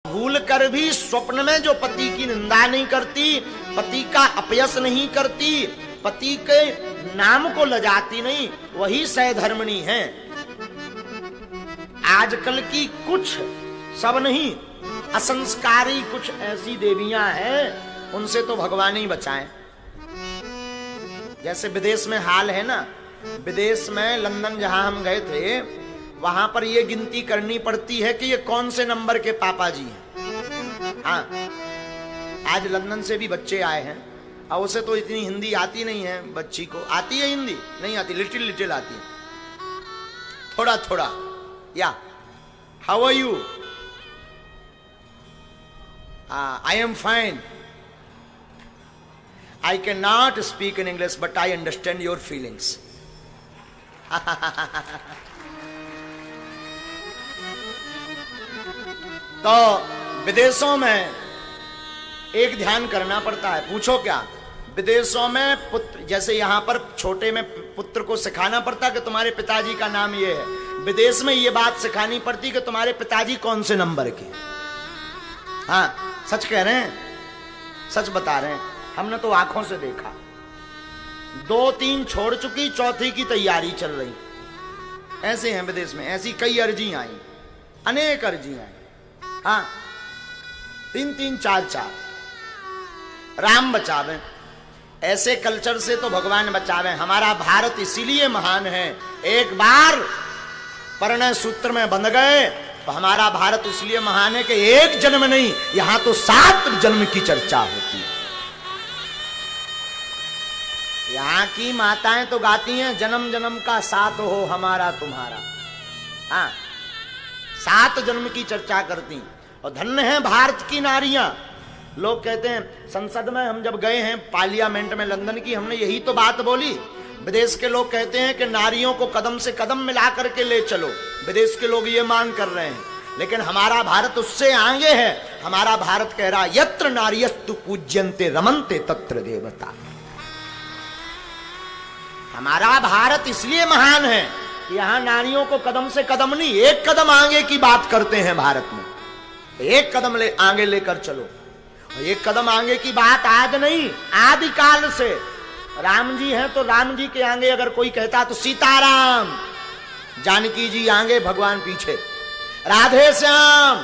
भूल कर भी स्वप्न में जो पति की निंदा नहीं करती, पति का अपयश नहीं करती, पति के नाम को लजाती नहीं, वही सहधर्मिणी है। आजकल की कुछ, सब नहीं, असंस्कारी कुछ ऐसी देवियां हैं, उनसे तो भगवान ही बचाएं। जैसे विदेश में हाल है ना, विदेश में लंदन जहां हम गए थे, वहां पर यह गिनती करनी पड़ती है कि ये कौन से नंबर के पापा जी हैं। हाँ, आज लंदन से भी बच्चे आए हैं, और उसे तो इतनी हिंदी आती नहीं है, बच्ची को आती है हिंदी, नहीं आती, लिटिल लिटिल आती है, थोड़ा थोड़ा। या how are you? I am fine. I cannot speak in English, but I understand your feelings. तो विदेशों में एक ध्यान करना पड़ता है। पूछो क्या? विदेशों में पुत्र, जैसे यहां पर छोटे में पुत्र को सिखाना पड़ता कि तुम्हारे पिताजी का नाम ये है, विदेश में ये बात सिखानी पड़ती कि तुम्हारे पिताजी कौन से नंबर के। हाँ, सच कह रहे हैं, सच बता रहे हैं, हमने तो आंखों से देखा। 2-3 छोड़ चुकी, चौथी की तैयारी चल रही। ऐसे हैं विदेश में, ऐसी कई अर्जी आई, अनेक अर्जी आई। हाँ, 3-3, 4-4। राम बचावे, ऐसे कल्चर से तो भगवान बचावे। हमारा भारत इसीलिए महान है, एक बार परिणय सूत्र में बंध गए तो हमारा भारत इसलिए महान है कि एक जन्म नहीं, यहां तो 7 जन्म की चर्चा होती है। यहाँ की माताएं तो गाती हैं, जन्म जन्म का साथ हो हमारा तुम्हारा। हाँ, 7 जन्म की चर्चा करती। और धन्य है भारत की नारियां। लोग कहते हैं, संसद में हम जब गए हैं, पार्लियामेंट में लंदन की, हमने यही तो बात बोली। विदेश के लोग कहते हैं कि नारियों को कदम से कदम मिला करके ले चलो, विदेश के लोग ये मांग कर रहे हैं। लेकिन हमारा भारत उससे आगे है। हमारा भारत कह रहा, यत्र नार्यस्तु पूज्यन्ते रमन्ते तत्र देवता। हमारा भारत इसलिए महान है कि यहां नारियों को कदम से कदम नहीं, एक कदम आगे की बात करते हैं। भारत में एक कदम आगे लेकर चलो। और एक कदम आगे की बात आज नहीं, आदिकाल से। राम जी हैं तो राम जी के आगे अगर कोई कहता तो सीताराम, जानकी जी आगे, भगवान पीछे, राधे श्याम,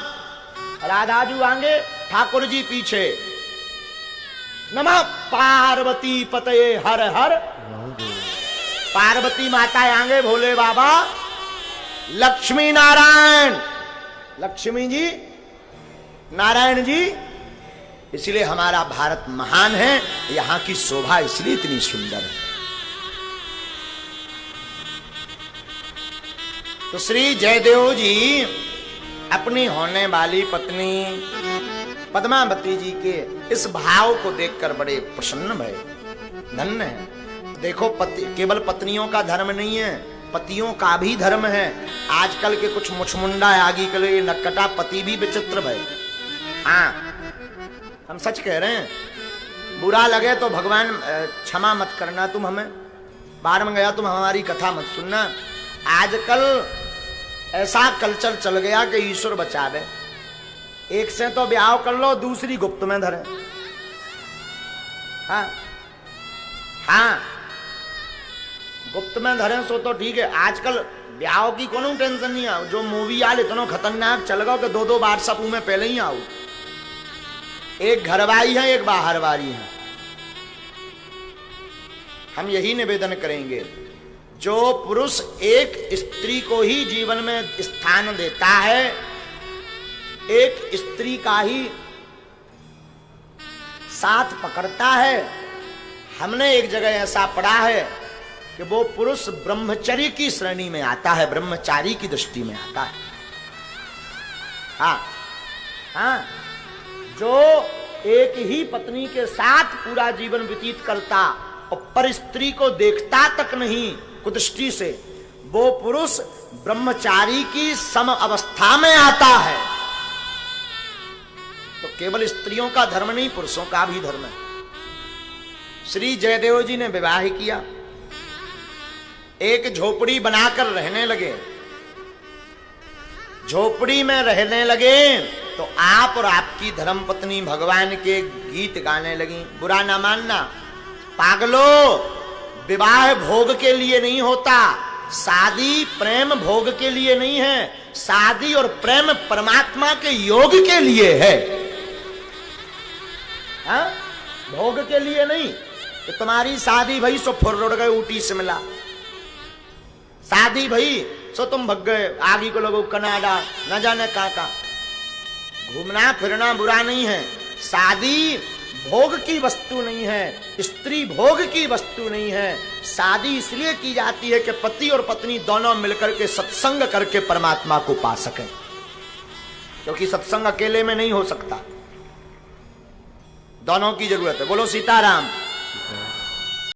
राधाजू आगे, ठाकुर जी पीछे। नमः पार्वती पतये हर हर, पार्वती माता आगे, भोले बाबा, लक्ष्मी नारायण, लक्ष्मी जी, नारायण जी। इसलिए हमारा भारत महान है, यहां की शोभा इसलिए इतनी सुंदर है। तो श्री जयदेव जी अपनी होने वाली पत्नी पद्मावती जी के इस भाव को देखकर बड़े प्रसन्न भये। धन्य है। देखो, पति केवल पत्नियों का धर्म नहीं है, पतियों का भी धर्म है। आजकल के कुछ मुछमुंडा आगे के लिए नक्कटा पति भी विचित्र भय। हाँ, हम सच कह रहे हैं। बुरा लगे तो भगवान क्षमा मत करना, तुम हमें बाहर में गया, तुम हमारी कथा मत सुनना। आजकल ऐसा कल्चर चल गया कि ईश्वर बचावे, एक से तो ब्याह कर लो, दूसरी गुप्त में धरे। हाँ हाँ, गुप्त में धरे सो तो ठीक है। आजकल ब्याह की कोनो टेंशन नहीं है। जो मूवी आल इतना खतरनाक चल गया कि 2-2 बार सब में पहले ही आओ। एक घरवारी है, एक बाहरवारी है। हम यही निवेदन करेंगे, जो पुरुष एक स्त्री को ही जीवन में स्थान देता है, एक स्त्री का ही साथ पकड़ता है, हमने एक जगह ऐसा पढ़ा है कि वो पुरुष ब्रह्मचर्य की श्रेणी में आता है, ब्रह्मचारी की दृष्टि में आता है। हाँ हाँ, जो एक ही पत्नी के साथ पूरा जीवन व्यतीत करता और पर स्त्री को देखता तक नहीं कुदृष्टि से, वो पुरुष ब्रह्मचारी की सम अवस्था में आता है। तो केवल स्त्रियों का धर्म नहीं, पुरुषों का भी धर्म है। श्री जयदेव जी ने विवाह किया, एक झोपड़ी बनाकर रहने लगे। झोपड़ी में रहने लगे तो आप और आपकी धर्मपत्नी भगवान के गीत गाने लगी। बुरा ना मानना पागलो, विवाह भोग के लिए नहीं होता, शादी प्रेम भोग के लिए नहीं है, शादी और प्रेम परमात्मा के योग के लिए है। हा? भोग के लिए नहीं। तो तुम्हारी शादी भई सो फुर्र गए ऊटी शिमला, शादी भई सो तुम भग गए आगे को लोगों कनाडा न जाने कहां। घूमना फिरना बुरा नहीं है, शादी भोग की वस्तु नहीं है, स्त्री भोग की वस्तु नहीं है। शादी इसलिए की जाती है कि पति और पत्नी दोनों मिलकर के सत्संग करके परमात्मा को पा सकें, क्योंकि सत्संग अकेले में नहीं हो सकता, दोनों की जरूरत है। बोलो सीताराम।